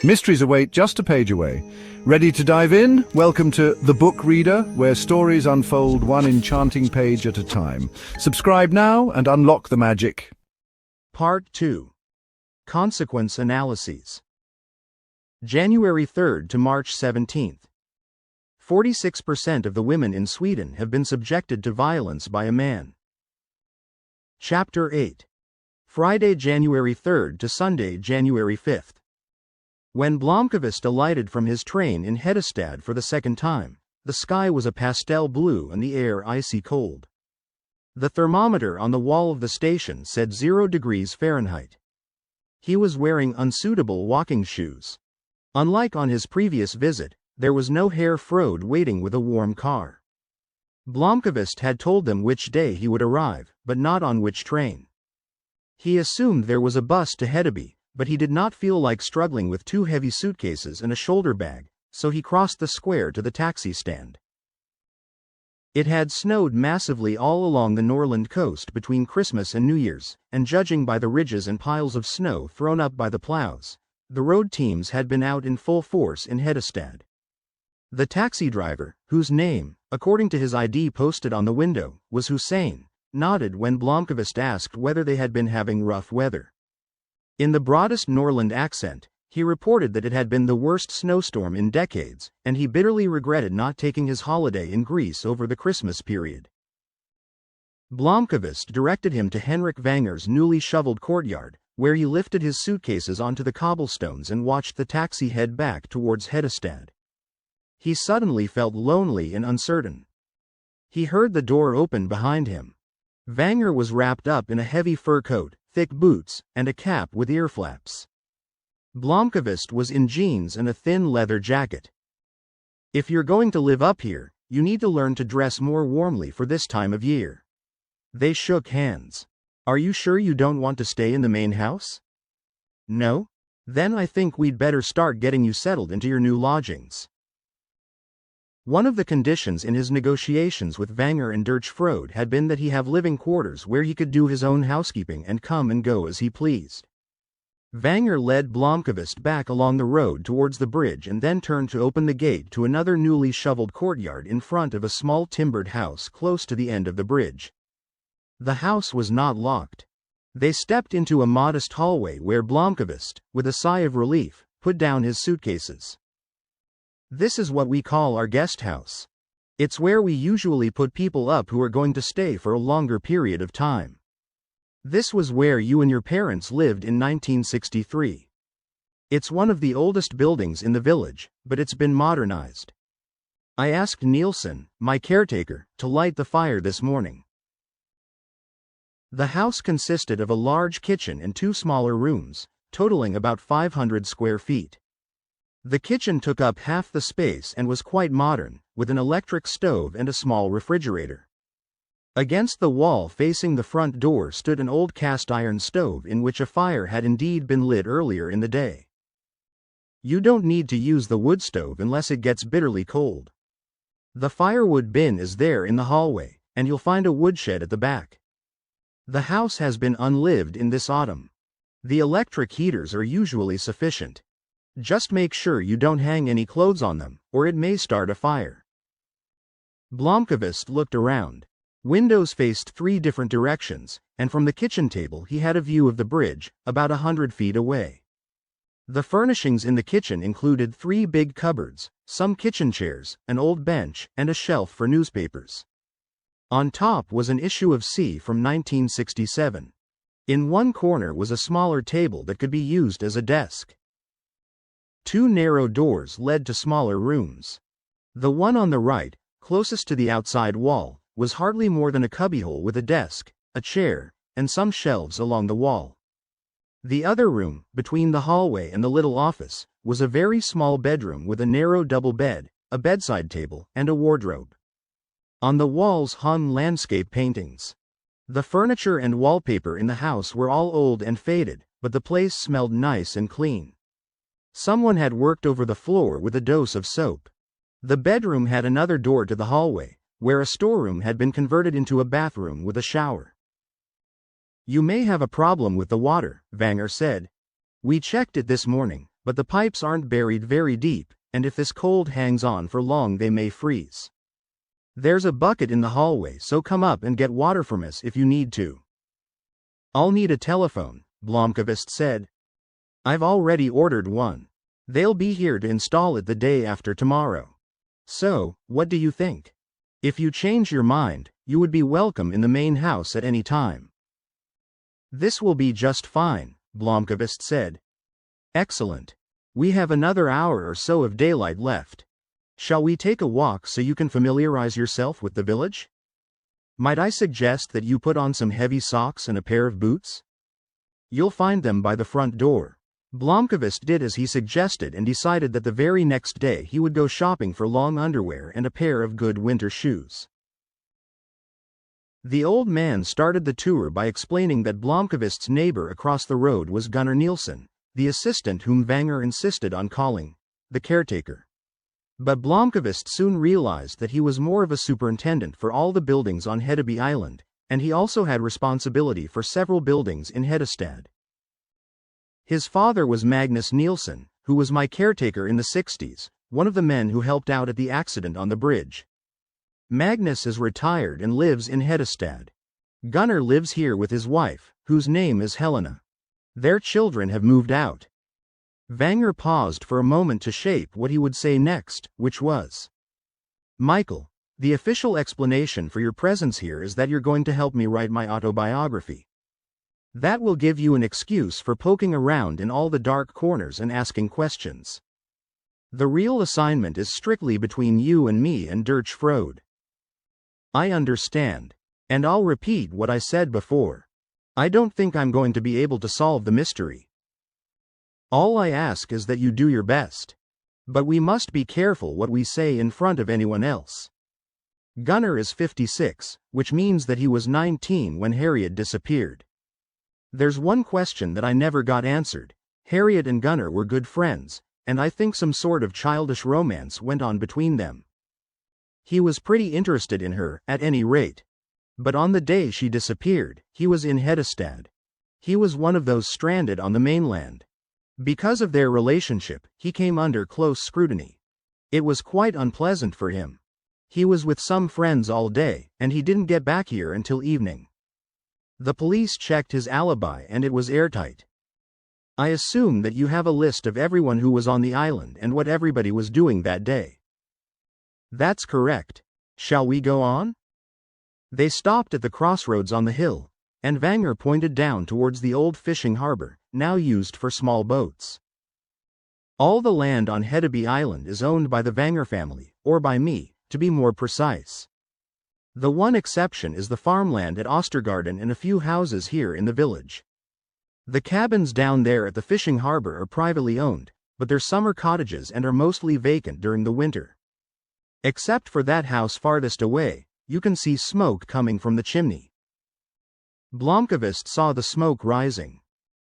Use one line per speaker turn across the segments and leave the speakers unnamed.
Mysteries await just a page away. Ready to dive in? Welcome to The Book Reader, where stories unfold one enchanting page at a time. Subscribe now and unlock the magic.
Part 2. Consequence Analyses. January 3rd to March 17th. 46% of the women in Sweden have been subjected to violence by a man. Chapter 8. Friday, January 3rd to Sunday, January 5th. When Blomkvist alighted from his train in Hedestad for the second time, the sky was a pastel blue and the air icy cold. The thermometer on the wall of the station said 0 degrees Fahrenheit. He was wearing unsuitable walking shoes. Unlike on his previous visit, there was no Herr Frode waiting with a warm car. Blomkvist had told them which day he would arrive, but not on which train. He assumed there was a bus to Hedeby, but he did not feel like struggling with 2 heavy suitcases and a shoulder bag, so he crossed the square to the taxi stand. It had snowed massively all along the Norrland coast between Christmas and New Year's, and judging by the ridges and piles of snow thrown up by the plows, the road teams had been out in full force in Hedestad. The taxi driver, whose name, according to his ID posted on the window, was Hussein, nodded when Blomkvist asked whether they had been having rough weather. In the broadest Norrland accent, he reported that it had been the worst snowstorm in decades, and he bitterly regretted not taking his holiday in Greece over the Christmas period. Blomkvist directed him to Henrik Vanger's newly shoveled courtyard, where he lifted his suitcases onto the cobblestones and watched the taxi head back towards Hedestad. He suddenly felt lonely and uncertain. He heard the door open behind him. Vanger was wrapped up in a heavy fur coat, thick boots, and a cap with ear flaps. Blomkvist was in jeans and a thin leather jacket. "If you're going to live up here, you need to learn to dress more warmly for this time of year." They shook hands. "Are you sure you don't want to stay in the main house?" "No? Then I think we'd better start getting you settled into your new lodgings." One of the conditions in his negotiations with Vanger and Dirch Frode had been that he have living quarters where he could do his own housekeeping and come and go as he pleased. Vanger led Blomkvist back along the road towards the bridge and then turned to open the gate to another newly shoveled courtyard in front of a small timbered house close to the end of the bridge. The house was not locked. They stepped into a modest hallway where Blomkvist, with a sigh of relief, put down his suitcases. "This is what we call our guest house. It's where we usually put people up who are going to stay for a longer period of time. This was where you and your parents lived in 1963. It's one of the oldest buildings in the village, but it's been modernized. I asked Nielsen, my caretaker, to light the fire this morning." The house consisted of a large kitchen and 2 smaller rooms, totaling about 500 square feet. The kitchen took up half the space and was quite modern, with an electric stove and a small refrigerator. Against the wall facing the front door stood an old cast-iron stove in which a fire had indeed been lit earlier in the day. You don't need to use the wood stove unless it gets bitterly cold. The firewood bin is there in the hallway, and you'll find a woodshed at the back. The house has been unlived in this autumn. The electric heaters are usually sufficient. Just make sure you don't hang any clothes on them, or it may start a fire. Blomkvist looked around. Windows faced 3 different directions, and from the kitchen table he had a view of the bridge, about 100 feet away. The furnishings in the kitchen included 3 big cupboards, some kitchen chairs, an old bench, and a shelf for newspapers. On top was an issue of C from 1967. In one corner was a smaller table that could be used as a desk. 2 narrow doors led to smaller rooms. The one on the right, closest to the outside wall, was hardly more than a cubbyhole with a desk, a chair, and some shelves along the wall. The other room, between the hallway and the little office, was a very small bedroom with a narrow double bed, a bedside table, and a wardrobe. On the walls hung landscape paintings. The furniture and wallpaper in the house were all old and faded, but the place smelled nice and clean. Someone had worked over the floor with a dose of soap. The bedroom had another door to the hallway, where a storeroom had been converted into a bathroom with a shower. "You may have a problem with the water," Vanger said. "We checked it this morning, but the pipes aren't buried very deep, and if this cold hangs on for long they may freeze. There's a bucket in the hallway, so come up and get water from us if you need to. I'll need a telephone, Blomkvist said. I've already ordered one. They'll be here to install it the day after tomorrow. So, what do you think? If you change your mind, you would be welcome in the main house at any time. This will be just fine, Blomkvist said. Excellent. We have another hour or so of daylight left. Shall we take a walk so you can familiarize yourself with the village? Might I suggest that you put on some heavy socks and a pair of boots? You'll find them by the front door. Blomkvist did as he suggested and decided that the very next day he would go shopping for long underwear and a pair of good winter shoes. The old man started the tour by explaining that Blomkvist's neighbor across the road was Gunnar Nielsen, the assistant whom Vanger insisted on calling the caretaker. But Blomkvist soon realized that he was more of a superintendent for all the buildings on Hedeby Island, and he also had responsibility for several buildings in Hedestad. His father was Magnus Nielsen, who was my caretaker in the 60s, one of the men who helped out at the accident on the bridge. Magnus is retired and lives in Hedestad. Gunnar lives here with his wife, whose name is Helena. Their children have moved out. Vanger paused for a moment to shape what he would say next, which was, Mikael, the official explanation for your presence here is that you're going to help me write my autobiography. That will give you an excuse for poking around in all the dark corners and asking questions. The real assignment is strictly between you and me and Dirch Frode. I understand. And I'll repeat what I said before. I don't think I'm going to be able to solve the mystery. All I ask is that you do your best. But we must be careful what we say in front of anyone else. Gunnar is 56, which means that he was 19 when Harriet disappeared. There's one question that I never got answered. Harriet and Gunnar were good friends, and I think some sort of childish romance went on between them. He was pretty interested in her, at any rate. But on the day she disappeared, he was in Hedestad. He was one of those stranded on the mainland. Because of their relationship, he came under close scrutiny. It was quite unpleasant for him. He was with some friends all day, and he didn't get back here until evening. The police checked his alibi and it was airtight. I assume that you have a list of everyone who was on the island and what everybody was doing that day. That's correct. Shall we go on? They stopped at the crossroads on the hill, and Vanger pointed down towards the old fishing harbor, now used for small boats. All the land on Hedeby Island is owned by the Vanger family, or by me, to be more precise. The one exception is the farmland at Ostergarden and a few houses here in the village. The cabins down there at the fishing harbor are privately owned, but they're summer cottages and are mostly vacant during the winter. Except for that house farthest away, you can see smoke coming from the chimney. Blomkvist saw the smoke rising.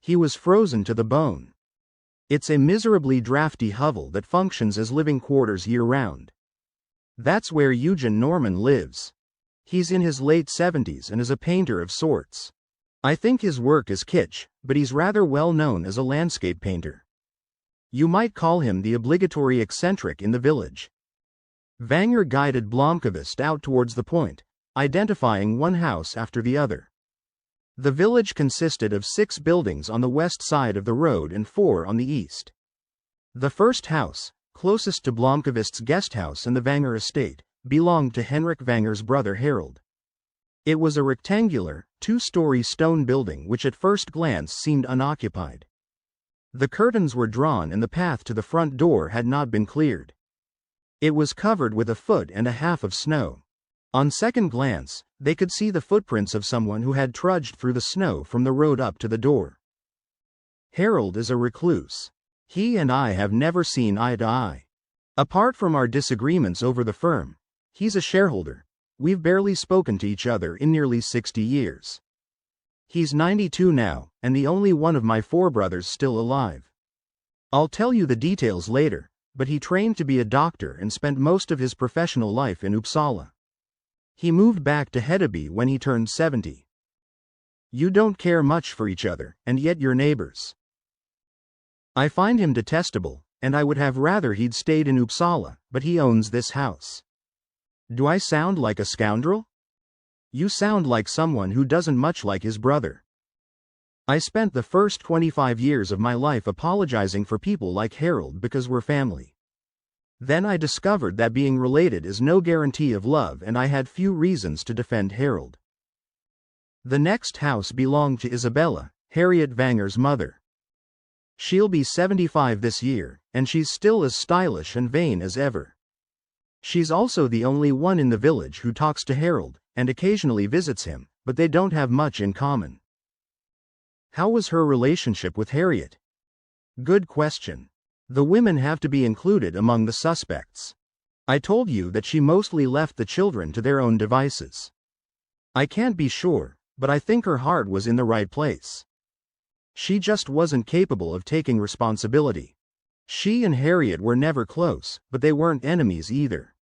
He was frozen to the bone. It's a miserably drafty hovel that functions as living quarters year-round. That's where Eugen Norman lives. He's in his late 70s and is a painter of sorts. I think his work is kitsch, but he's rather well known as a landscape painter. You might call him the obligatory eccentric in the village. Vanger guided Blomkvist out towards the point, identifying one house after the other. The village consisted of 6 buildings on the west side of the road and 4 on the east. The first house, closest to Blomkvist's guest house and the Vanger estate, belonged to Henrik Vanger's brother Harold. It was a rectangular, 2-story stone building which at first glance seemed unoccupied. The curtains were drawn and the path to the front door had not been cleared. It was covered with 1.5 feet of snow. On second glance, they could see the footprints of someone who had trudged through the snow from the road up to the door. Harold is a recluse. He and I have never seen eye to eye. Apart from our disagreements over the firm, he's a shareholder. We've barely spoken to each other in nearly 60 years. He's 92 now, and the only one of my 4 brothers still alive. I'll tell you the details later, but he trained to be a doctor and spent most of his professional life in Uppsala. He moved back to Hedeby when he turned 70. You don't care much for each other, and yet you're neighbors. I find him detestable, and I would have rather he'd stayed in Uppsala, but he owns this house. Do I sound like a scoundrel? You sound like someone who doesn't much like his brother. I spent the first 25 years of my life apologizing for people like Harold because we're family. Then I discovered that being related is no guarantee of love, and I had few reasons to defend Harold. The next house belonged to Isabella, Harriet Vanger's mother. She'll be 75 this year, and she's still as stylish and vain as ever. She's also the only one in the village who talks to Harold, and occasionally visits him, but they don't have much in common. How was her relationship with Harriet? Good question. The women have to be included among the suspects. I told you that she mostly left the children to their own devices. I can't be sure, but I think her heart was in the right place. She just wasn't capable of taking responsibility. She and Harriet were never close, but they weren't enemies either.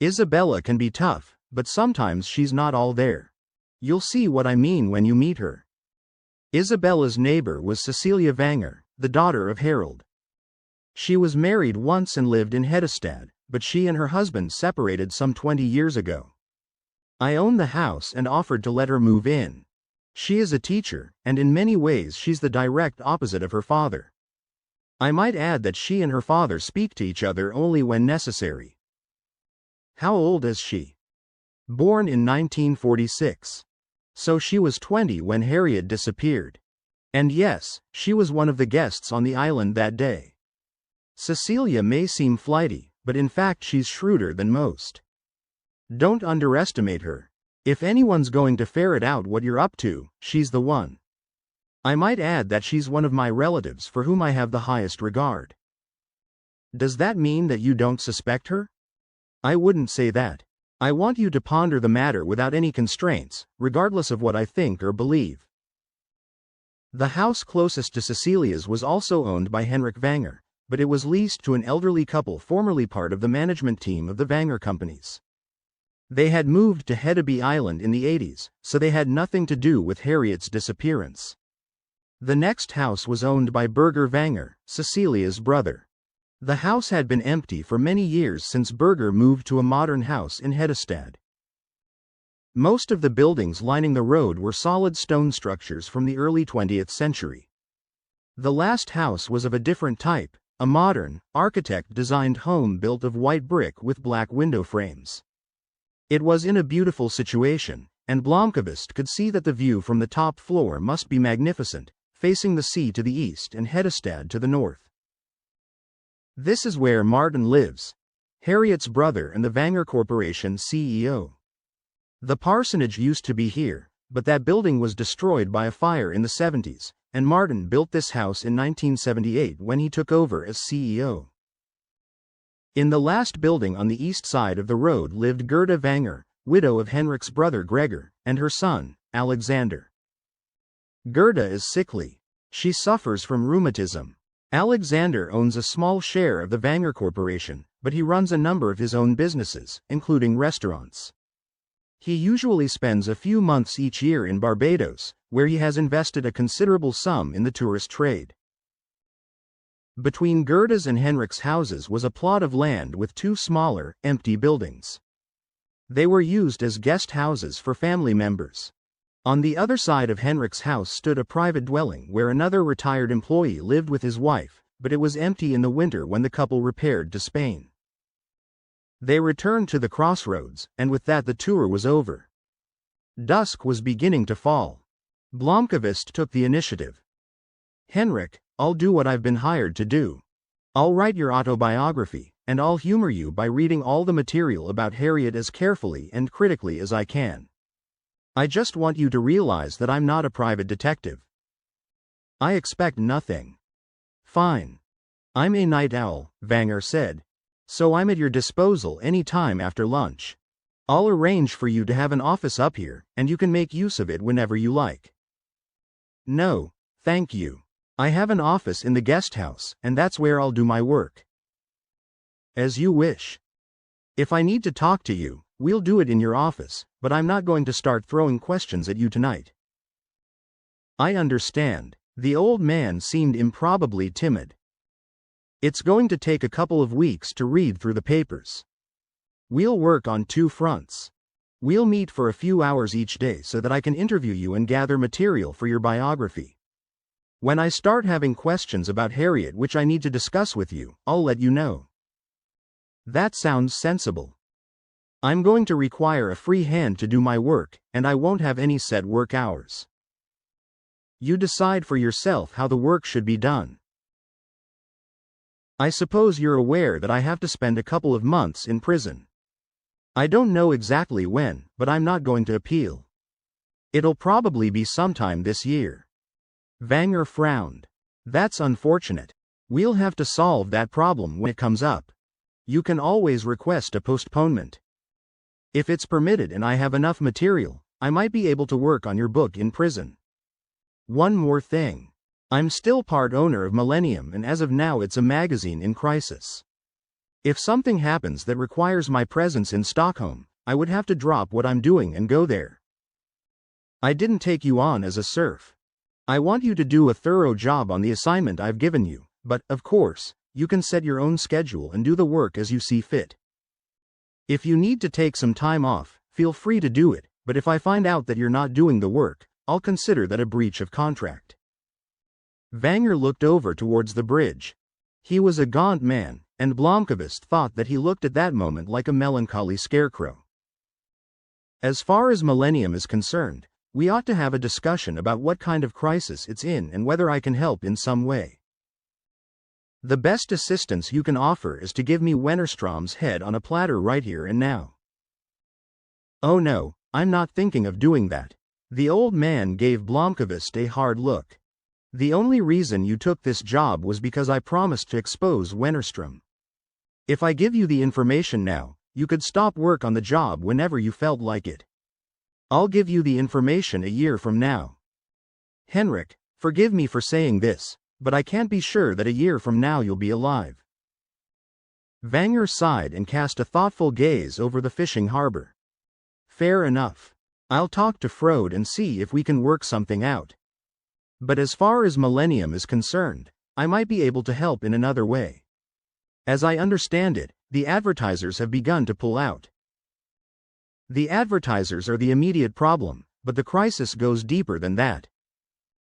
Isabella can be tough, but sometimes she's not all there. You'll see what I mean when you meet her. Isabella's neighbor was Cecilia Vanger, the daughter of Harold. She was married once and lived in Hedestad, but she and her husband separated some 20 years ago. I own the house and offered to let her move in. She is a teacher, and in many ways she's the direct opposite of her father. I might add that she and her father speak to each other only when necessary. How old is she? Born in 1946. So she was 20 when Harriet disappeared. And yes, she was one of the guests on the island that day. Cecilia may seem flighty, but in fact she's shrewder than most. Don't underestimate her. If anyone's going to ferret out what you're up to, she's the one. I might add that she's one of my relatives for whom I have the highest regard. Does that mean that you don't suspect her? I wouldn't say that. I want you to ponder the matter without any constraints, regardless of what I think or believe. The house closest to Cecilia's was also owned by Henrik Vanger, but it was leased to an elderly couple formerly part of the management team of the Vanger companies. They had moved to Hedeby Island in the 80s, so they had nothing to do with Harriet's disappearance. The next house was owned by Birger Vanger, Cecilia's brother. The house had been empty for many years since Birger moved to a modern house in Hedestad. Most of the buildings lining the road were solid stone structures from the early 20th century. The last house was of a different type, a modern, architect-designed home built of white brick with black window frames. It was in a beautiful situation, and Blomkvist could see that the view from the top floor must be magnificent, facing the sea to the east and Hedestad to the north. This is where Martin lives, Harriet's brother and the Vanger Corporation CEO. The parsonage used to be here, but that building was destroyed by a fire in the 70s, and Martin built this house in 1978 when he took over as CEO. In the last building on the east side of the road lived Gerda Vanger, widow of Henrik's brother Gregor, and her son, Alexander. Gerda is sickly. She suffers from rheumatism. Alexander owns a small share of the Vanger Corporation, but he runs a number of his own businesses, including restaurants. He usually spends a few months each year in Barbados, where he has invested a considerable sum in the tourist trade. Between Gerda's and Henrik's houses was a plot of land with two smaller, empty buildings. They were used as guest houses for family members. On the other side of Henrik's house stood a private dwelling where another retired employee lived with his wife, but it was empty in the winter when the couple repaired to Spain. They returned to the crossroads, and with that the tour was over. Dusk was beginning to fall. Blomkvist took the initiative. Henrik, I'll do what I've been hired to do. I'll write your autobiography, and I'll humor you by reading all the material about Harriet as carefully and critically as I can. I just want you to realize that I'm not a private detective. I expect nothing. Fine. I'm a night owl, Vanger said. So I'm at your disposal any time after lunch. I'll arrange for you to have an office up here, and you can make use of it whenever you like. No, thank you. I have an office in the guest house, and that's where I'll do my work. As you wish. If I need to talk to you, we'll do it in your office, but I'm not going to start throwing questions at you tonight. I understand. The old man seemed improbably timid. It's going to take a couple of weeks to read through the papers. We'll work on 2 fronts. We'll meet for a few hours each day so that I can interview you and gather material for your biography. When I start having questions about Harriet which I need to discuss with you, I'll let you know. That sounds sensible. I'm going to require a free hand to do my work, and I won't have any set work hours. You decide for yourself how the work should be done. I suppose you're aware that I have to spend a couple of months in prison. I don't know exactly when, but I'm not going to appeal. It'll probably be sometime this year. Vanger frowned. That's unfortunate. We'll have to solve that problem when it comes up. You can always request a postponement. If it's permitted and I have enough material, I might be able to work on your book in prison. One more thing. I'm still part owner of Millennium, and as of now it's a magazine in crisis. If something happens that requires my presence in Stockholm, I would have to drop what I'm doing and go there. I didn't take you on as a serf. I want you to do a thorough job on the assignment I've given you, but, of course, you can set your own schedule and do the work as you see fit. If you need to take some time off, feel free to do it, but if I find out that you're not doing the work, I'll consider that a breach of contract. Vanger looked over towards the bridge. He was a gaunt man, and Blomkvist thought that he looked at that moment like a melancholy scarecrow. As far as Millennium is concerned, we ought to have a discussion about what kind of crisis it's in and whether I can help in some way. The best assistance you can offer is to give me Wennerstrom's head on a platter right here and now. Oh no, I'm not thinking of doing that. The old man gave Blomkvist a hard look. The only reason you took this job was because I promised to expose Wennerstrom. If I give you the information now, you could stop work on the job whenever you felt like it. I'll give you the information a year from now. Henrik, forgive me for saying this, but I can't be sure that a year from now you'll be alive. Vanger sighed and cast a thoughtful gaze over the fishing harbor. Fair enough. I'll talk to Frode and see if we can work something out. But as far as Millennium is concerned, I might be able to help in another way. As I understand it, the advertisers have begun to pull out. The advertisers are the immediate problem, but the crisis goes deeper than that.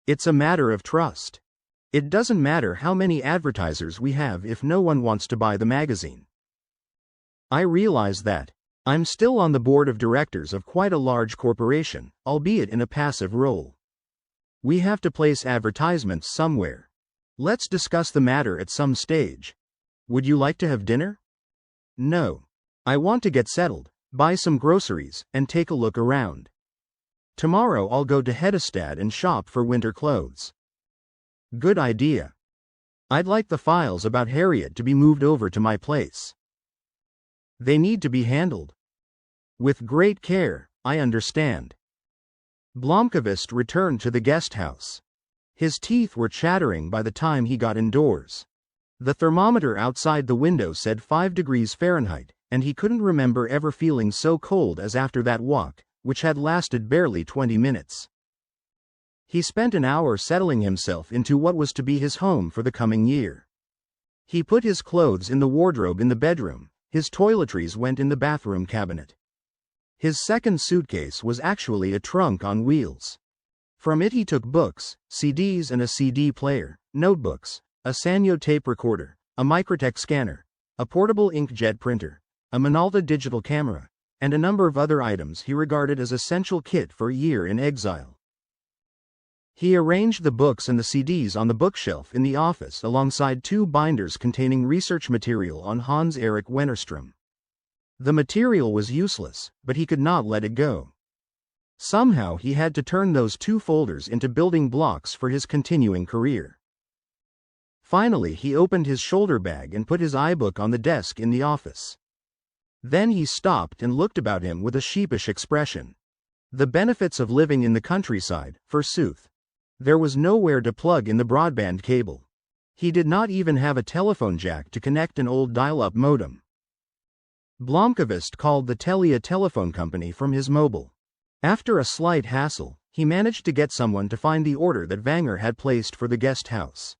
It's a matter of trust. It doesn't matter how many advertisers we have if no one wants to buy the magazine. I realize that. I'm still on the board of directors of quite a large corporation, albeit in a passive role. We have to place advertisements somewhere. Let's discuss the matter at some stage. Would you like to have dinner? No. I want to get settled, buy some groceries, and take a look around. Tomorrow I'll go to Hedestad and shop for winter clothes. Good idea. I'd like the files about Harriet to be moved over to my place. They need to be handled with great care, I understand. Blomkvist returned to the guest house. His teeth were chattering by the time he got indoors. The thermometer outside the window said 5 degrees Fahrenheit, and he couldn't remember ever feeling so cold as after that walk, which had lasted barely 20 minutes. He spent an hour settling himself into what was to be his home for the coming year. He put his clothes in the wardrobe in the bedroom, his toiletries went in the bathroom cabinet. His second suitcase was actually a trunk on wheels. From it he took books, CDs and a CD player, notebooks, a Sanyo tape recorder, a Microtech scanner, a portable inkjet printer, a Minolta digital camera, and a number of other items he regarded as essential kit for a year in exile. He arranged the books and the CDs on the bookshelf in the office alongside 2 binders containing research material on Hans Erik Wennerstrom. The material was useless, but he could not let it go. Somehow he had to turn those 2 folders into building blocks for his continuing career. Finally he opened his shoulder bag and put his iBook on the desk in the office. Then he stopped and looked about him with a sheepish expression. The benefits of living in the countryside, forsooth. There was nowhere to plug in the broadband cable. He did not even have a telephone jack to connect an old dial-up modem. Blomkvist called the Telia telephone company from his mobile. After a slight hassle, he managed to get someone to find the order that Vanger had placed for the guest house.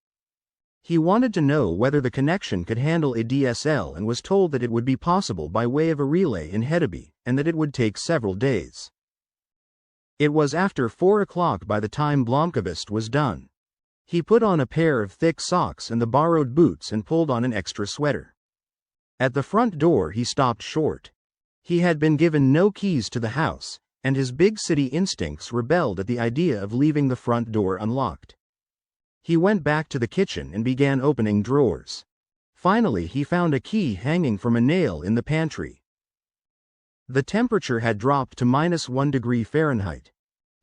He wanted to know whether the connection could handle a DSL and was told that it would be possible by way of a relay in Hedeby, and that it would take several days. It was after 4 o'clock by the time Blomkvist was done. He put on a pair of thick socks and the borrowed boots and pulled on an extra sweater. At the front door he stopped short. He had been given no keys to the house, and his big city instincts rebelled at the idea of leaving the front door unlocked. He went back to the kitchen and began opening drawers. Finally he found a key hanging from a nail in the pantry. The temperature had dropped to -1 degree Fahrenheit.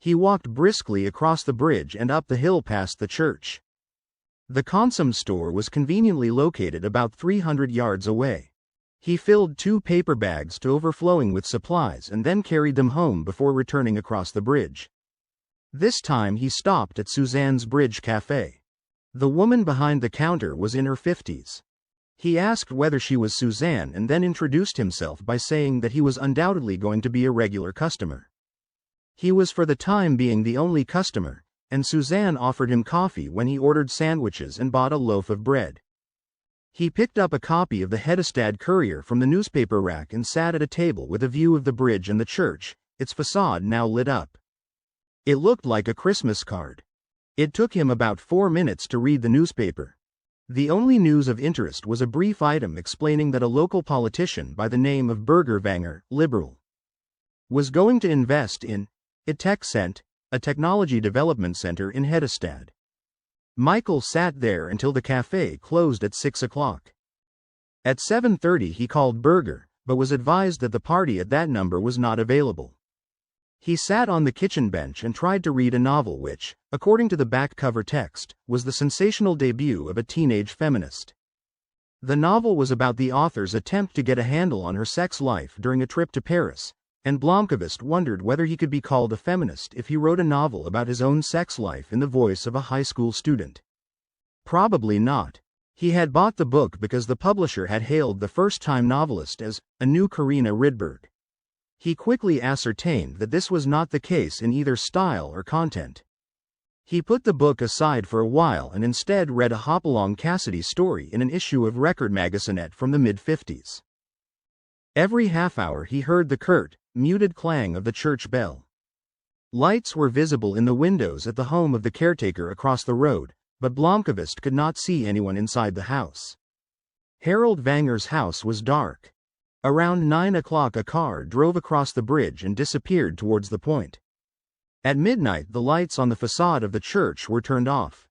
He walked briskly across the bridge and up the hill past the church. The Konsum store was conveniently located about 300 yards away. He filled 2 paper bags to overflowing with supplies and then carried them home before returning across the bridge. This time he stopped at Suzanne's Bridge Cafe. The woman behind the counter was in her 50s. He asked whether she was Suzanne and then introduced himself by saying that he was undoubtedly going to be a regular customer. He was for the time being the only customer, and Suzanne offered him coffee when he ordered sandwiches and bought a loaf of bread. He picked up a copy of the Hedestad Courier from the newspaper rack and sat at a table with a view of the bridge and the church, its facade now lit up. It looked like a Christmas card. It took him about 4 minutes to read the newspaper. The only news of interest was a brief item explaining that a local politician by the name of Birger Vanger, Liberal, was going to invest in Techcent, a technology development center in Hedestad. Mikael sat there until the cafe closed at 6 o'clock. At 7:30 he called Birger, but was advised that the party at that number was not available. He sat on the kitchen bench and tried to read a novel which, according to the back cover text, was the sensational debut of a teenage feminist. The novel was about the author's attempt to get a handle on her sex life during a trip to Paris, and Blomkvist wondered whether he could be called a feminist if he wrote a novel about his own sex life in the voice of a high school student. Probably not. He had bought the book because the publisher had hailed the first-time novelist as a new Carina Rydberg. He quickly ascertained that this was not the case in either style or content. He put the book aside for a while and instead read a Hopalong Cassidy story in an issue of Record Magazinet from the mid-50s. Every half-hour he heard the curt, muted clang of the church bell. Lights were visible in the windows at the home of the caretaker across the road, but Blomkvist could not see anyone inside the house. Harold Vanger's house was dark. Around 9 o'clock a car drove across the bridge and disappeared towards the point. At midnight the lights on the facade of the church were turned off.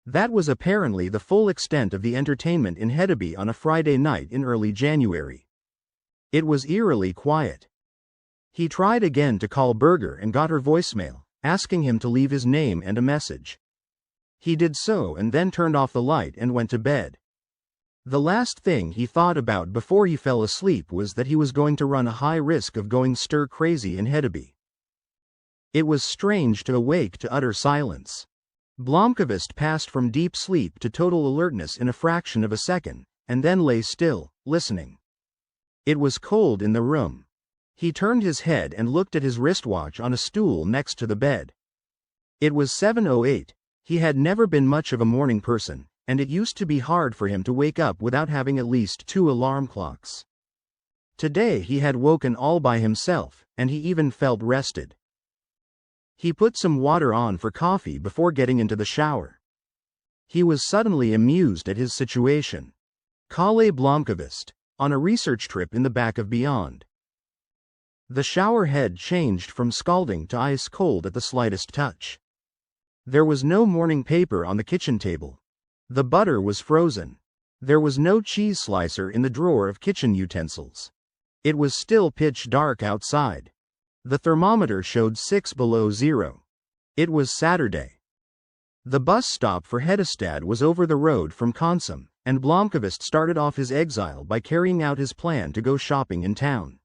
That was apparently the full extent of the entertainment in Hedeby on a Friday night in early January. It was eerily quiet. He tried again to call Birger and got her voicemail, asking him to leave his name and a message. He did so and then turned off the light and went to bed. The last thing he thought about before he fell asleep was that he was going to run a high risk of going stir-crazy in Hedeby. It was strange to awake to utter silence. Blomkvist passed from deep sleep to total alertness in a fraction of a second, and then lay still, listening. It was cold in the room. He turned his head and looked at his wristwatch on a stool next to the bed. It was 7:08. He had never been much of a morning person, and it used to be hard for him to wake up without having at least 2 alarm clocks. Today he had woken all by himself, and he even felt rested. He put some water on for coffee before getting into the shower. He was suddenly amused at his situation. Kalle Blomkvist, on a research trip in the back of Beyond. The shower head changed from scalding to ice cold at the slightest touch. There was no morning paper on the kitchen table. The butter was frozen. There was no cheese slicer in the drawer of kitchen utensils. It was still pitch dark outside. The thermometer showed 6 below zero. It was Saturday. The bus stop for Hedestad was over the road from Konsum, and Blomkvist started off his exile by carrying out his plan to go shopping in town.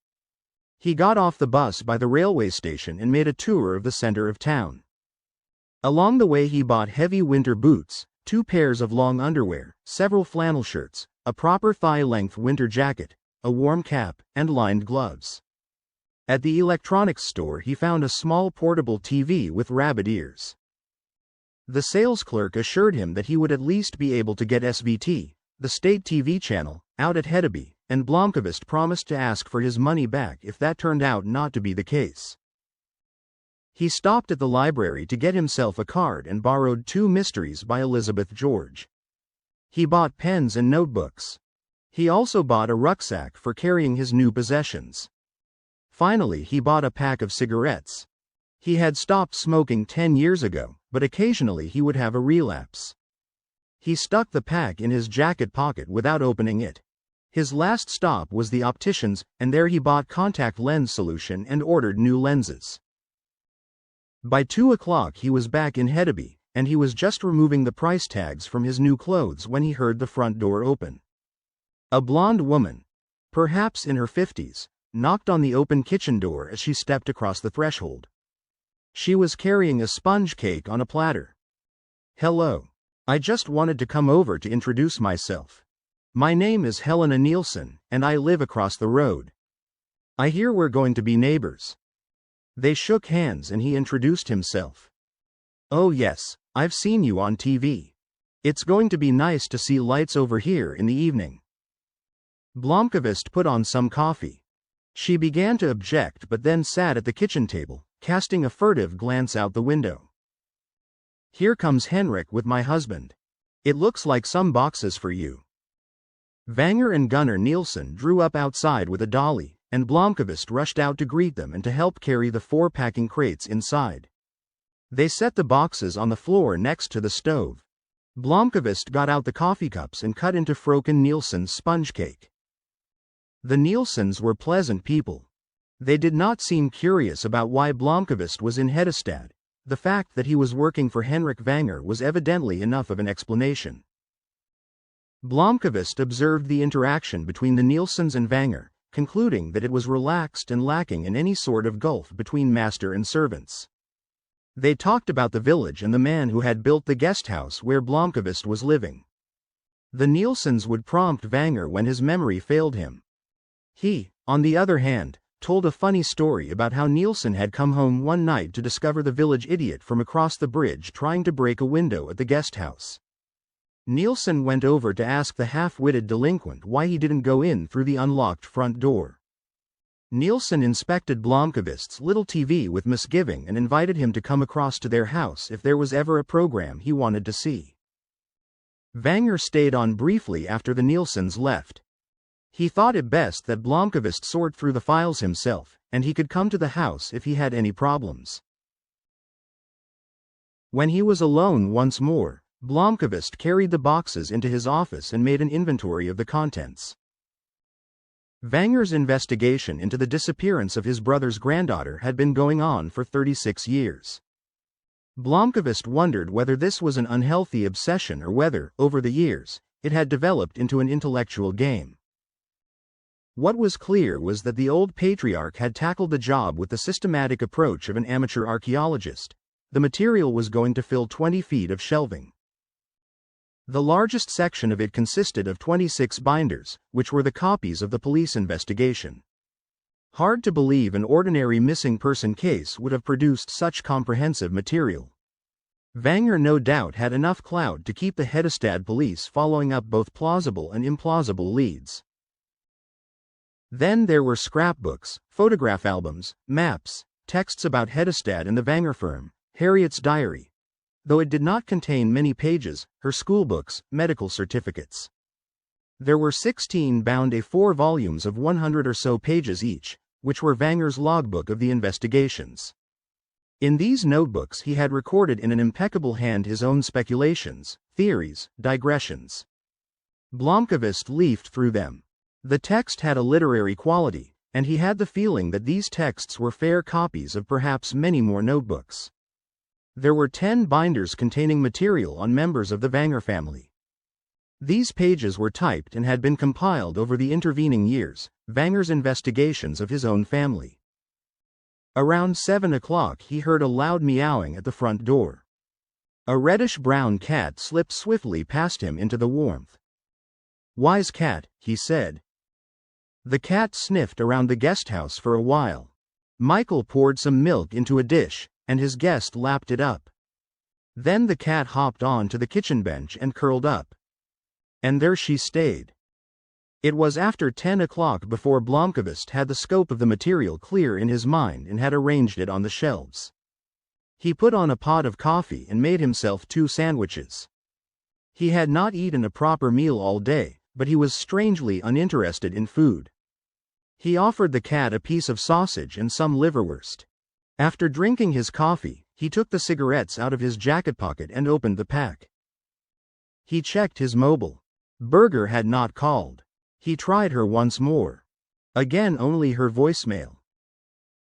He got off the bus by the railway station and made a tour of the center of town. Along the way he bought heavy winter boots, 2 pairs of long underwear, several flannel shirts, a proper thigh-length winter jacket, a warm cap, and lined gloves. At the electronics store he found a small portable TV with rabbit ears. The sales clerk assured him that he would at least be able to get SVT, the state TV channel, out at Hedeby, and Blomkvist promised to ask for his money back if that turned out not to be the case. He stopped at the library to get himself a card and borrowed 2 Mysteries by Elizabeth George. He bought pens and notebooks. He also bought a rucksack for carrying his new possessions. Finally, he bought a pack of cigarettes. He had stopped smoking 10 years ago, but occasionally he would have a relapse. He stuck the pack in his jacket pocket without opening it. His last stop was the optician's, and there he bought contact lens solution and ordered new lenses. By 2 o'clock he was back in Hedeby, and he was just removing the price tags from his new clothes when he heard the front door open. A blonde woman, perhaps in her 50s, knocked on the open kitchen door as she stepped across the threshold. She was carrying a sponge cake on a platter. "Hello. I just wanted to come over to introduce myself. My name is Helena Nielsen, and I live across the road. I hear we're going to be neighbors." They shook hands and he introduced himself. "Oh yes, I've seen you on TV. It's going to be nice to see lights over here in the evening." Blomkvist put on some coffee. She began to object but then sat at the kitchen table, casting a furtive glance out the window. "Here comes Henrik with my husband. It looks like some boxes for you." Vanger and Gunnar Nielsen drew up outside with a dolly, and Blomkvist rushed out to greet them and to help carry the 4 packing crates inside. They set the boxes on the floor next to the stove. Blomkvist got out the coffee cups and cut into Fröken Nielsen's sponge cake. The Nielsens were pleasant people. They did not seem curious about why Blomkvist was in Hedestad. The fact that he was working for Henrik Vanger was evidently enough of an explanation. Blomkvist observed the interaction between the Nielsens and Vanger, concluding that it was relaxed and lacking in any sort of gulf between master and servants. They talked about the village and the man who had built the guest house where Blomkvist was living. The Nielsens would prompt Vanger when his memory failed him. He, on the other hand, told a funny story about how Nielsen had come home one night to discover the village idiot from across the bridge trying to break a window at the guest house. Nielsen went over to ask the half-witted delinquent why he didn't go in through the unlocked front door. Nielsen inspected Blomkvist's little TV with misgiving and invited him to come across to their house if there was ever a program he wanted to see. Vanger stayed on briefly after the Nielsens left. He thought it best that Blomkvist sort through the files himself, and he could come to the house if he had any problems. When he was alone once more, Blomkvist carried the boxes into his office and made an inventory of the contents. Vanger's investigation into the disappearance of his brother's granddaughter had been going on for 36 years. Blomkvist wondered whether this was an unhealthy obsession or whether, over the years, it had developed into an intellectual game. What was clear was that the old patriarch had tackled the job with the systematic approach of an amateur archaeologist. The material was going to fill 20 feet of shelving. The largest section of it consisted of 26 binders, which were the copies of the police investigation. Hard to believe an ordinary missing person case would have produced such comprehensive material. Vanger no doubt had enough clout to keep the Hedestad police following up both plausible and implausible leads. Then there were scrapbooks, photograph albums, maps, texts about Hedestad and the Vanger firm, Harriet's diary. Though it did not contain many pages, her schoolbooks, medical certificates. There were 16 bound A4 volumes of 100 or so pages each, which were Vanger's logbook of the investigations. In these notebooks he had recorded in an impeccable hand his own speculations, theories, digressions. Blomkvist leafed through them. The text had a literary quality, and he had the feeling that these texts were fair copies of perhaps many more notebooks. There were 10 binders containing material on members of the Vanger family. These pages were typed and had been compiled over the intervening years, Vanger's investigations of his own family. Around 7 o'clock he heard a loud meowing at the front door. A reddish-brown cat slipped swiftly past him into the warmth. "Wise cat," he said. The cat sniffed around the guest house for a while. Mikael poured some milk into a dish, and his guest lapped it up. Then the cat hopped on to the kitchen bench and curled up. And there she stayed. It was after 10 o'clock before Blomkvist had the scope of the material clear in his mind and had arranged it on the shelves. He put on a pot of coffee and made himself 2 sandwiches. He had not eaten a proper meal all day, but he was strangely uninterested in food. He offered the cat a piece of sausage and some liverwurst. After drinking his coffee, he took the cigarettes out of his jacket pocket and opened the pack. He checked his mobile. Berger had not called. He tried her once more. Again only her voicemail.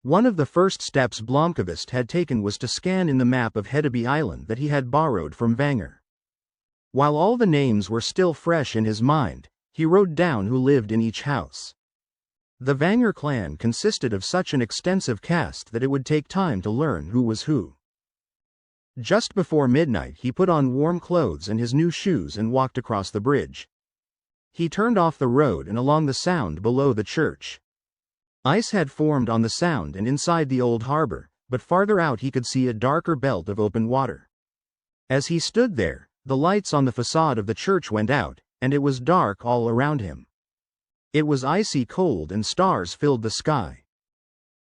One of the first steps Blomkvist had taken was to scan in the map of Hedeby Island that he had borrowed from Vanger. While all the names were still fresh in his mind, he wrote down who lived in each house. The Vanger clan consisted of such an extensive cast that it would take time to learn who was who. Just before midnight he put on warm clothes and his new shoes and walked across the bridge. He turned off the road and along the sound below the church. Ice had formed on the sound and inside the old harbor, but farther out he could see a darker belt of open water. As he stood there, the lights on the facade of the church went out, and it was dark all around him. It was icy cold and stars filled the sky.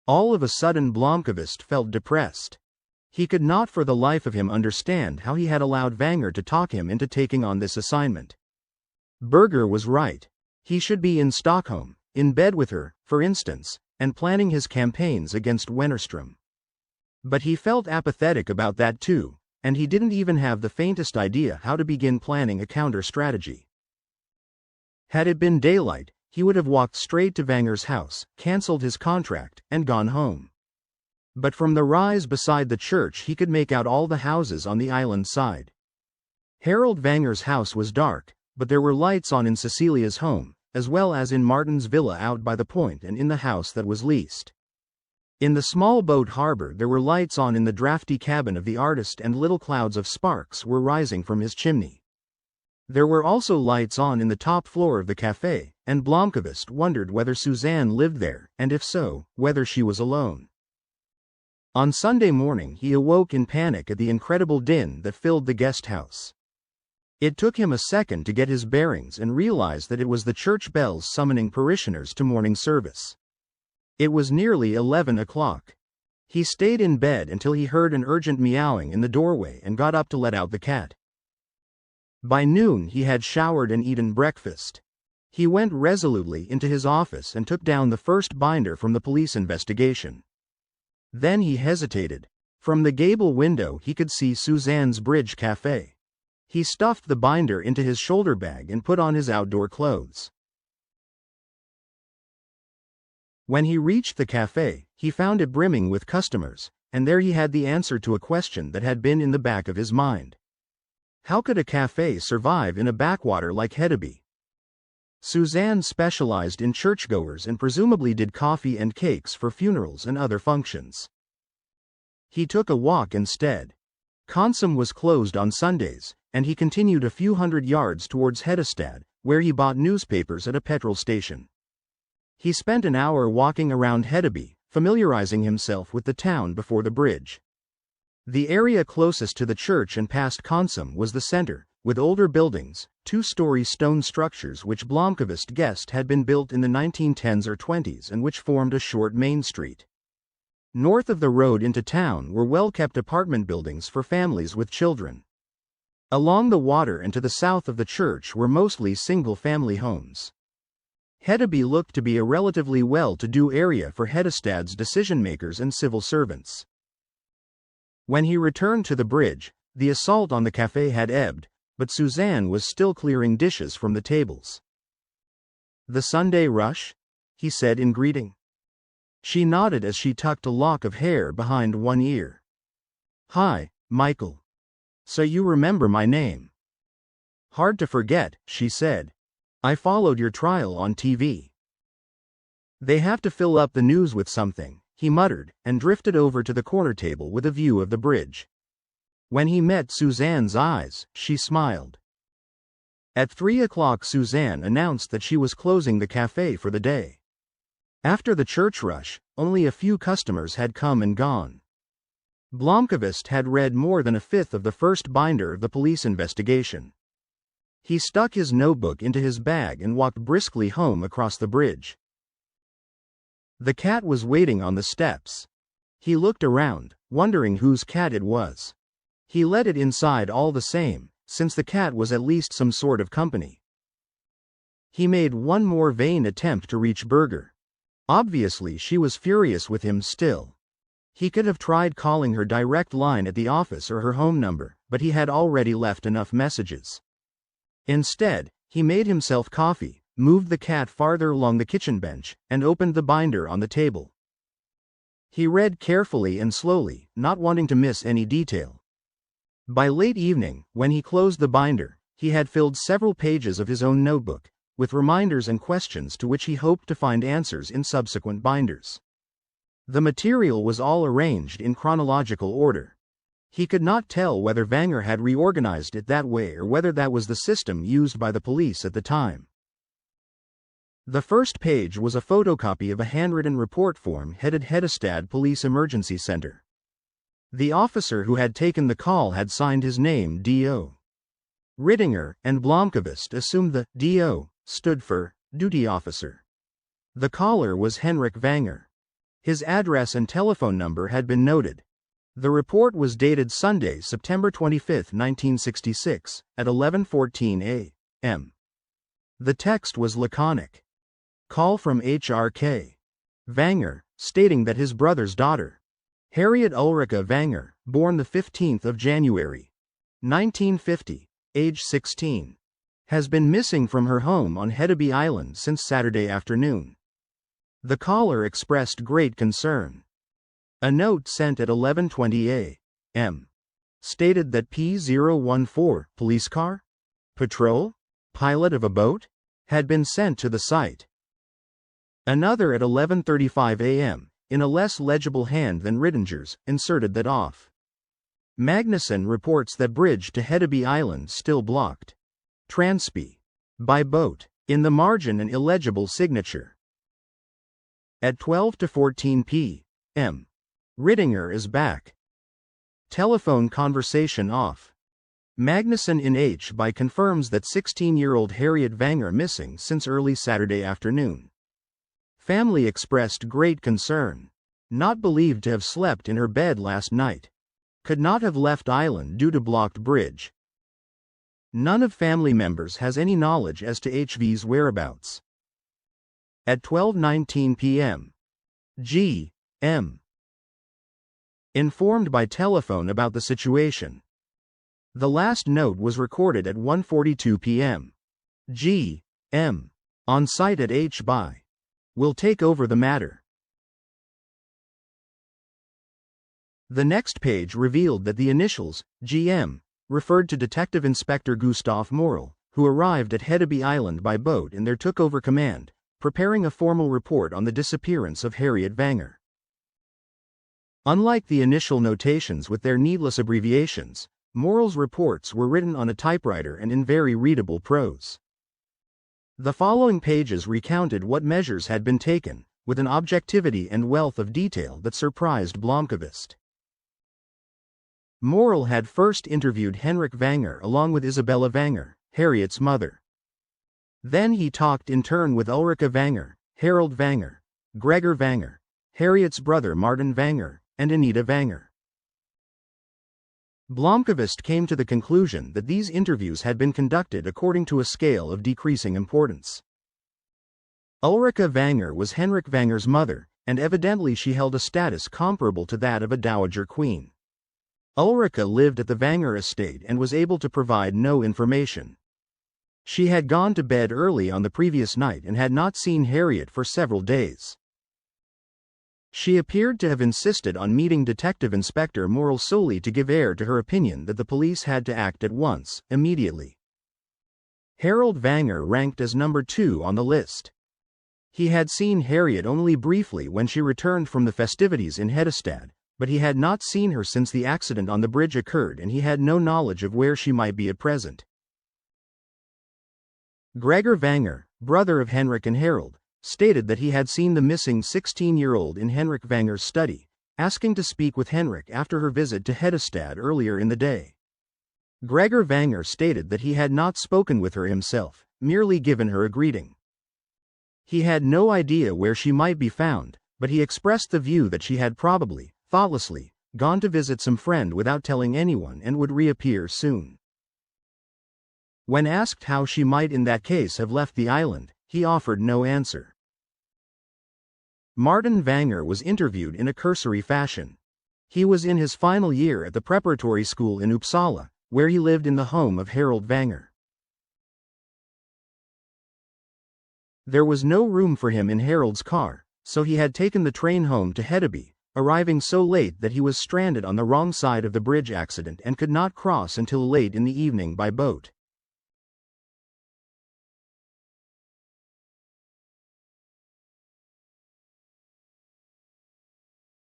All of a sudden Blomkvist felt depressed. He could not for the life of him understand how he had allowed Vanger to talk him into taking on this assignment. Berger was right. He should be in Stockholm, in bed with her, for instance, and planning his campaigns against Wennerström. But he felt apathetic about that too, and he didn't even have the faintest idea how to begin planning a counter-strategy. Had it been daylight, he would have walked straight to Vanger's house, cancelled his contract, and gone home. But from the rise beside the church he could make out all the houses on the island side. Harold Vanger's house was dark, but there were lights on in Cecilia's home, as well as in Martin's villa out by the point and in the house that was leased. In the small boat harbor there were lights on in the drafty cabin of the artist and little clouds of sparks were rising from his chimney. There were also lights on in the top floor of the cafe, and Blomkvist wondered whether Suzanne lived there, and if so, whether she was alone. On Sunday morning he awoke in panic at the incredible din that filled the guest house. It took him a second to get his bearings and realize that it was the church bells summoning parishioners to morning service. It was nearly 11 o'clock. He stayed in bed until he heard an urgent meowing in the doorway and got up to let out the cat. By noon he had showered and eaten breakfast. He went resolutely into his office and took down the first binder from the police investigation. Then he hesitated. From the gable window he could see Suzanne's Bridge Cafe. He stuffed the binder into his shoulder bag and put on his outdoor clothes. When he reached the cafe, he found it brimming with customers, and there he had the answer to a question that had been in the back of his mind. How could a cafe survive in a backwater like Hedeby? Suzanne specialized in churchgoers and presumably did coffee and cakes for funerals and other functions. He took a walk instead. Konsum was closed on Sundays, and he continued a few hundred yards towards Hedestad, where he bought newspapers at a petrol station. He spent an hour walking around Hedeby, familiarizing himself with the town before the bridge. The area closest to the church and past Konsum was the center, with older buildings, 2-story stone structures which Blomkvist guessed had been built in the 1910s or 20s and which formed a short main street. North of the road into town were well-kept apartment buildings for families with children. Along the water and to the south of the church were mostly single-family homes. Hedeby looked to be a relatively well-to-do area for Hedestad's decision-makers and civil servants. When he returned to the bridge, the assault on the cafe had ebbed, but Suzanne was still clearing dishes from the tables. "The Sunday rush?" he said in greeting. She nodded as she tucked a lock of hair behind one ear. "Hi, Mikael. So you remember my name." "Hard to forget," she said. "I followed your trial on TV." "They have to fill up the news with something," he muttered, and drifted over to the corner table with a view of the bridge. When he met Suzanne's eyes, she smiled. At 3 o'clock Suzanne announced that she was closing the cafe for the day. After the church rush, only a few customers had come and gone. Blomkvist had read more than a fifth of the first binder of the police investigation. He stuck his notebook into his bag and walked briskly home across the bridge. The cat was waiting on the steps. He looked around, wondering whose cat it was. He let it inside all the same, since the cat was at least some sort of company. He made one more vain attempt to reach Berger. Obviously she was furious with him still. He could have tried calling her direct line at the office or her home number, but he had already left enough messages. Instead, he made himself coffee, moved the cat farther along the kitchen bench, and opened the binder on the table. He read carefully and slowly, not wanting to miss any detail. By late evening, when he closed the binder, he had filled several pages of his own notebook, with reminders and questions to which he hoped to find answers in subsequent binders. The material was all arranged in chronological order. He could not tell whether Vanger had reorganized it that way or whether that was the system used by the police at the time. The first page was a photocopy of a handwritten report form headed Hedestad Police Emergency Center. The officer who had taken the call had signed his name D.O. Rittinger, and Blomkvist assumed the D.O. stood for duty officer. The caller was Henrik Vanger. His address and telephone number had been noted. The report was dated Sunday, September 25, 1966, at 11:14 a.m. The text was laconic. Call from HRK. Vanger, stating that his brother's daughter, Harriet Ulrika Vanger, born the 15th of January, 1950, age 16, has been missing from her home on Hedeby Island since Saturday afternoon. The caller expressed great concern. A note sent at 11:20 a.m. stated that P014, police car, patrol, pilot of a boat, had been sent to the site. Another at 11:35 a.m., in a less legible hand than Rittinger's, inserted that off. Magnuson reports that bridge to Hedeby Island still blocked. Transpi. By boat. In the margin an illegible signature. At 12:14 p.m. Rittinger is back. Telephone conversation off. Magnuson in H by confirms that 16-year-old Harriet Vanger missing since early Saturday afternoon. Family expressed great concern. Not believed to have slept in her bed last night. Could not have left island due to blocked bridge. None of family members has any knowledge as to HV's whereabouts. At 12:19 p.m. G.M. informed by telephone about the situation. The last note was recorded at 1:42 p.m. G.M. on site at H.by. Will take over the matter. The next page revealed that the initials, G.M., referred to Detective Inspector Gustav Morel, who arrived at Hedeby Island by boat and there took over command, preparing a formal report on the disappearance of Harriet Vanger. Unlike the initial notations with their needless abbreviations, Morel's reports were written on a typewriter and in very readable prose. The following pages recounted what measures had been taken, with an objectivity and wealth of detail that surprised Blomkvist. Morel had first interviewed Henrik Vanger along with Isabella Vanger, Harriet's mother. Then he talked in turn with Ulrika Vanger, Harold Vanger, Gregor Vanger, Harriet's brother Martin Vanger, and Anita Vanger. Blomkvist came to the conclusion that these interviews had been conducted according to a scale of decreasing importance. Ulrika Vanger was Henrik Vanger's mother, and evidently she held a status comparable to that of a dowager queen. Ulrika lived at the Vanger estate and was able to provide no information. She had gone to bed early on the previous night and had not seen Harriet for several days. She appeared to have insisted on meeting Detective Inspector Morel solely to give air to her opinion that the police had to act at once, immediately. Harold Vanger ranked as number 2 on the list. He had seen Harriet only briefly when she returned from the festivities in Hedestad, but he had not seen her since the accident on the bridge occurred and he had no knowledge of where she might be at present. Gregor Vanger, brother of Henrik and Harold, stated that he had seen the missing 16-year-old in Henrik Vanger's study, asking to speak with Henrik after her visit to Hedestad earlier in the day. Gregor Vanger stated that he had not spoken with her himself, merely given her a greeting. He had no idea where she might be found, but he expressed the view that she had probably, thoughtlessly, gone to visit some friend without telling anyone and would reappear soon. When asked how she might in that case have left the island, he offered no answer. Martin Vanger was interviewed in a cursory fashion. He was in his final year at the preparatory school in Uppsala, where he lived in the home of Harold Vanger. There was no room for him in Harold's car, so he had taken the train home to Hedeby, arriving so late that he was stranded on the wrong side of the bridge accident and could not cross until late in the evening by boat.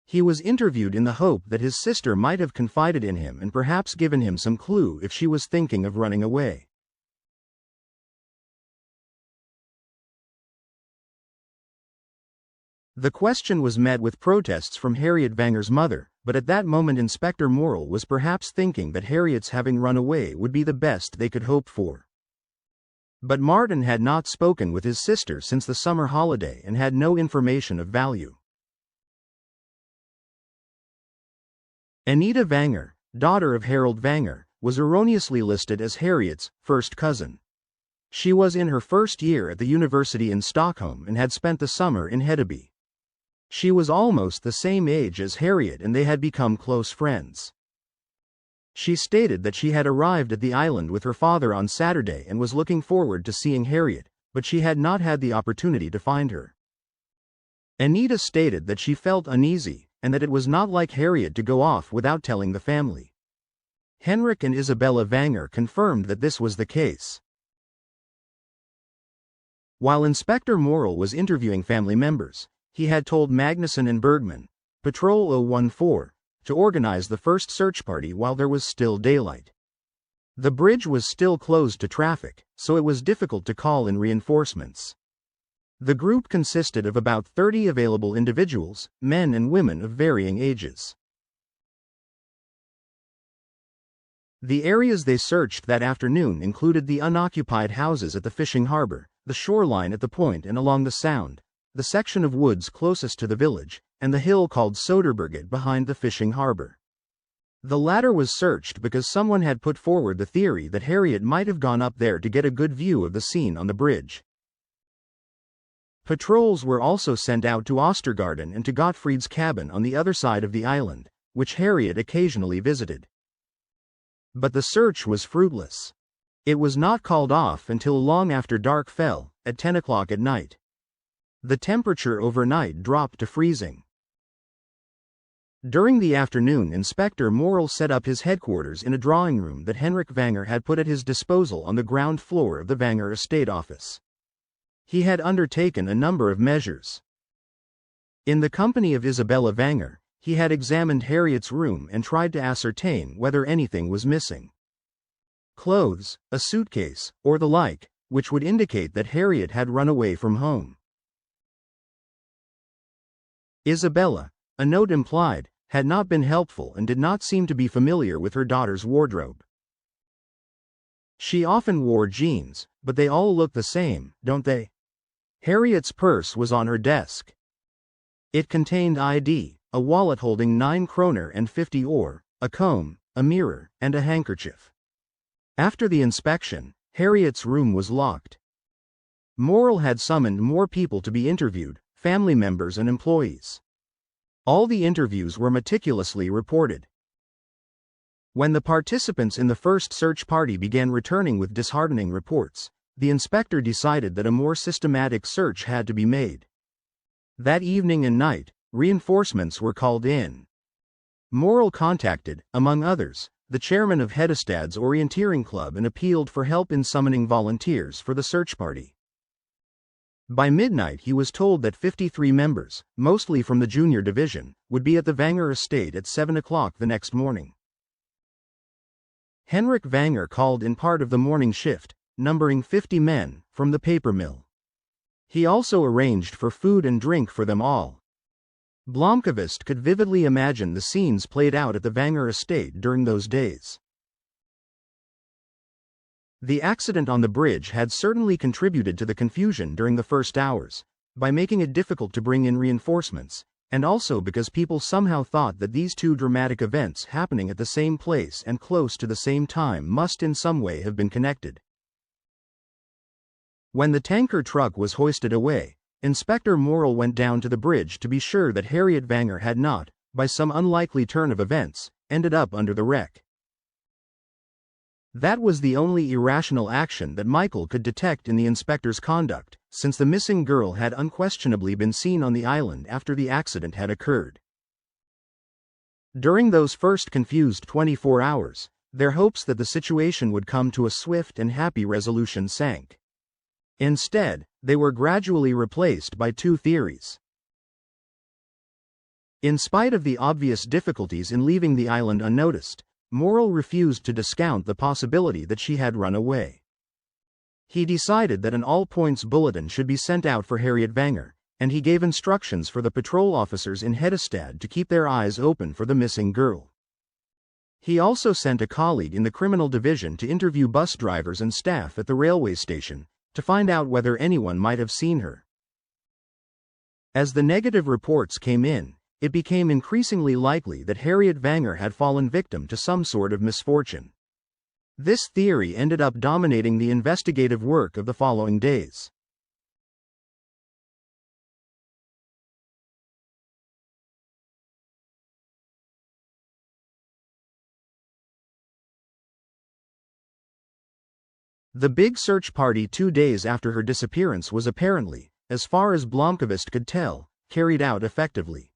He was interviewed in the hope that his sister might have confided in him and perhaps given him some clue if she was thinking of running away. The question was met with protests from Harriet Vanger's mother, but at that moment Inspector Morrill was perhaps thinking that Harriet's having run away would be the best they could hope for. But Martin had not spoken with his sister since the summer holiday and had no information of value. Anita Vanger, daughter of Harold Vanger, was erroneously listed as Harriet's first cousin. She was in her first year at the university in Stockholm and had spent the summer in Hedeby. She was almost the same age as Harriet and they had become close friends. She stated that she had arrived at the island with her father on Saturday and was looking forward to seeing Harriet, but she had not had the opportunity to find her. Anita stated that she felt uneasy, and that it was not like Harriet to go off without telling the family. Henrik and Isabella Vanger confirmed that this was the case. While Inspector Morrill was interviewing family members, he had told Magnusson and Bergman, Patrol 014, to organize the first search party while there was still daylight. The bridge was still closed to traffic, so it was difficult to call in reinforcements. The group consisted of about 30 available individuals, men and women of varying ages. The areas they searched that afternoon included the unoccupied houses at the fishing harbor, the shoreline at the point and along the sound, the section of woods closest to the village, and the hill called Soderberget behind the fishing harbor. The latter was searched because someone had put forward the theory that Harriet might have gone up there to get a good view of the scene on the bridge. Patrols were also sent out to Ostergarden and to Gottfried's cabin on the other side of the island, which Harriet occasionally visited. But the search was fruitless. It was not called off until long after dark fell, at 10 o'clock at night. The temperature overnight dropped to freezing. During the afternoon, Inspector Morrill set up his headquarters in a drawing room that Henrik Vanger had put at his disposal on the ground floor of the Vanger estate office. He had undertaken a number of measures. In the company of Isabella Vanger, he had examined Harriet's room and tried to ascertain whether anything was missing. Clothes, a suitcase, or the like, which would indicate that Harriet had run away from home. Isabella, a note implied, had not been helpful and did not seem to be familiar with her daughter's wardrobe. She often wore jeans, but they all look the same, don't they? Harriet's purse was on her desk. It contained ID, a wallet holding 9 kroner and 50 öre, a comb, a mirror, and a handkerchief. After the inspection, Harriet's room was locked. Morrill had summoned more people to be interviewed, family members and employees. All the interviews were meticulously reported. When the participants in the first search party began returning with disheartening reports, the inspector decided that a more systematic search had to be made. That evening and night, reinforcements were called in. Morrill contacted, among others, the chairman of Hedestad's Orienteering Club and appealed for help in summoning volunteers for the search party. By midnight he was told that 53 members, mostly from the junior division, would be at the Vanger estate at 7 o'clock the next morning. Henrik Vanger called in part of the morning shift, numbering 50 men, from the paper mill. He also arranged for food and drink for them all. Blomkvist could vividly imagine the scenes played out at the Vanger estate during those days. The accident on the bridge had certainly contributed to the confusion during the first hours, by making it difficult to bring in reinforcements, and also because people somehow thought that these two dramatic events happening at the same place and close to the same time must in some way have been connected. When the tanker truck was hoisted away, Inspector Morrill went down to the bridge to be sure that Harriet Vanger had not, by some unlikely turn of events, ended up under the wreck. That was the only irrational action that Mikael could detect in the inspector's conduct, since the missing girl had unquestionably been seen on the island after the accident had occurred. During those first confused 24 hours, their hopes that the situation would come to a swift and happy resolution sank. Instead, they were gradually replaced by two theories. In spite of the obvious difficulties in leaving the island unnoticed, Morrill refused to discount the possibility that she had run away. He decided that an all-points bulletin should be sent out for Harriet Vanger, and he gave instructions for the patrol officers in Hedestad to keep their eyes open for the missing girl. He also sent a colleague in the criminal division to interview bus drivers and staff at the railway station, to find out whether anyone might have seen her. As the negative reports came in, it became increasingly likely that Harriet Vanger had fallen victim to some sort of misfortune. This theory ended up dominating the investigative work of the following days. The big search party 2 days after her disappearance was apparently, as far as Blomkvist could tell, carried out effectively.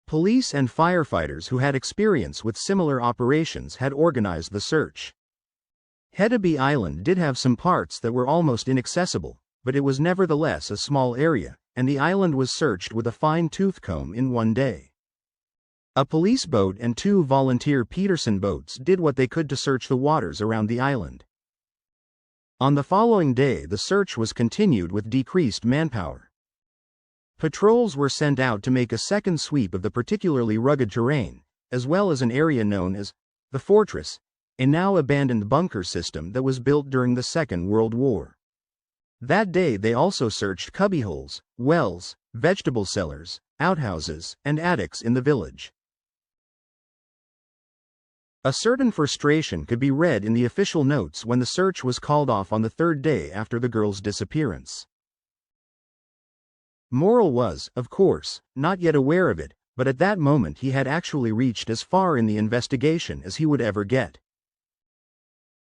Police and firefighters who had experience with similar operations had organized the search. Hedeby Island did have some parts that were almost inaccessible, but it was nevertheless a small area, and the island was searched with a fine-tooth comb in 1 day. A police boat and 2 volunteer Peterson boats did what they could to search the waters around the island. On the following day, the search was continued with decreased manpower. Patrols were sent out to make a second sweep of the particularly rugged terrain, as well as an area known as the Fortress, a now abandoned bunker system that was built during the Second World War. That day they also searched cubbyholes, wells, vegetable cellars, outhouses, and attics in the village. A certain frustration could be read in the official notes when the search was called off on the 3rd day after the girl's disappearance. Morrill was, of course, not yet aware of it, but at that moment he had actually reached as far in the investigation as he would ever get.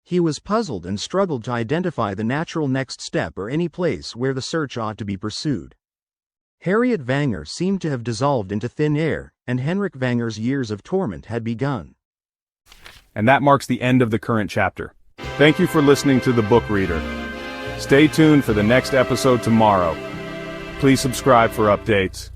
He was puzzled and struggled to identify the natural next step or any place where the search ought to be pursued. Harriet Vanger seemed to have dissolved into thin air, and Henrik Vanger's years of torment had begun.
And that marks the end of the current chapter. Thank you for listening to The Book Reader. Stay tuned for the next episode tomorrow. Please subscribe for updates.